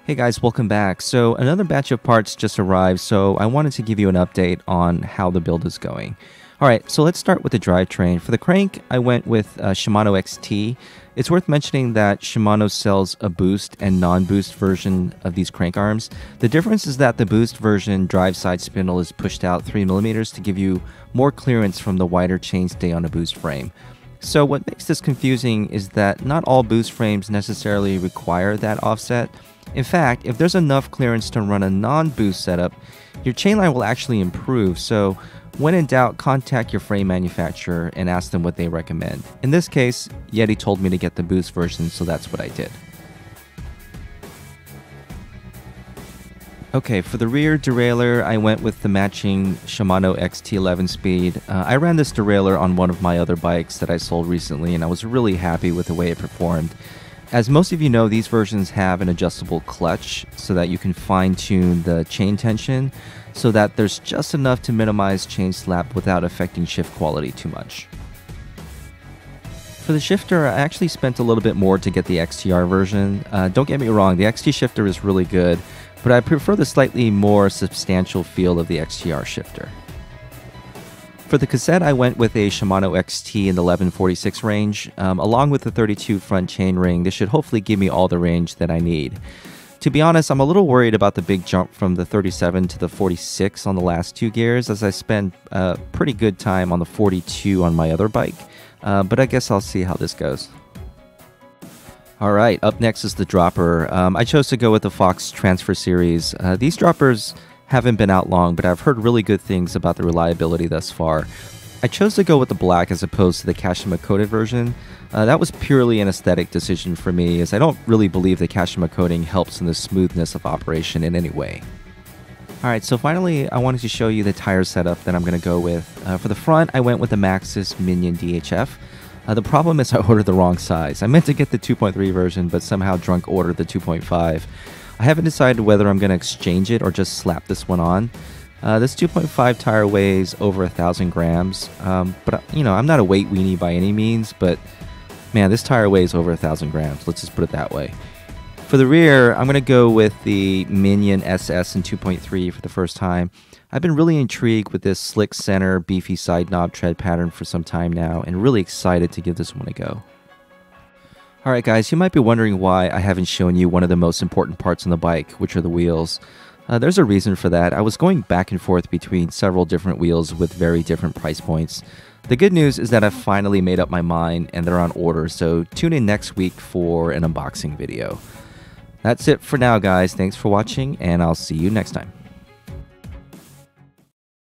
Hey guys, welcome back. So another batch of parts just arrived, so I wanted to give you an update on how the build is going. Alright, so let's start with the drivetrain. For the crank, I went with Shimano XT. It's worth mentioning that Shimano sells a boost and non-boost version of these crank arms. The difference is that the boost version drive side spindle is pushed out 3mm to give you more clearance from the wider chainstay on a boost frame. So what makes this confusing is that not all boost frames necessarily require that offset. In fact, if there's enough clearance to run a non-boost setup, your chainline will actually improve. So when in doubt, contact your frame manufacturer and ask them what they recommend. In this case, Yeti told me to get the boost version, so that's what I did. Okay, for the rear derailleur, I went with the matching Shimano XT11 speed. I ran this derailleur on one of my other bikes that I sold recently, and I was really happy with the way it performed. As most of you know, these versions have an adjustable clutch so that you can fine-tune the chain tension so that there's just enough to minimize chain slap without affecting shift quality too much. For the shifter, I actually spent a little bit more to get the XTR version. Don't get me wrong, the XT shifter is really good, but I prefer the slightly more substantial feel of the XTR shifter. For the cassette, I went with a Shimano XT in the 1146 range. Along with the 32 front chainring, this should hopefully give me all the range that I need. To be honest, I'm a little worried about the big jump from the 37 to the 46 on the last two gears, as I spent a pretty good time on the 42 on my other bike, but I guess I'll see how this goes. Alright, up next is the dropper. I chose to go with the Fox Transfer Series. These droppers haven't been out long, but I've heard really good things about the reliability thus far. I chose to go with the black as opposed to the Kashima coated version. That was purely an aesthetic decision for me, as I don't really believe the Kashima coating helps in the smoothness of operation in any way. Alright, so finally I wanted to show you the tire setup that I'm going to go with. For the front, I went with the Maxxis Minion DHF. The problem is I ordered the wrong size. I meant to get the 2.3 version, but somehow drunk ordered the 2.5. I haven't decided whether I'm going to exchange it or just slap this one on. This 2.5 tire weighs over 1,000 grams, but you know, I'm not a weight weenie by any means, but man, this tire weighs over 1,000 grams. Let's just put it that way. For the rear, I'm going to go with the Minion SS in 2.3 for the first time. I've been really intrigued with this slick center, beefy side knob tread pattern for some time now, and really excited to give this one a go. Alright guys, you might be wondering why I haven't shown you one of the most important parts on the bike, which are the wheels. There's a reason for that. I was going back and forth between several different wheels with very different price points. The good news is that I've finally made up my mind and they're on order, so tune in next week for an unboxing video. That's it for now guys, thanks for watching and I'll see you next time.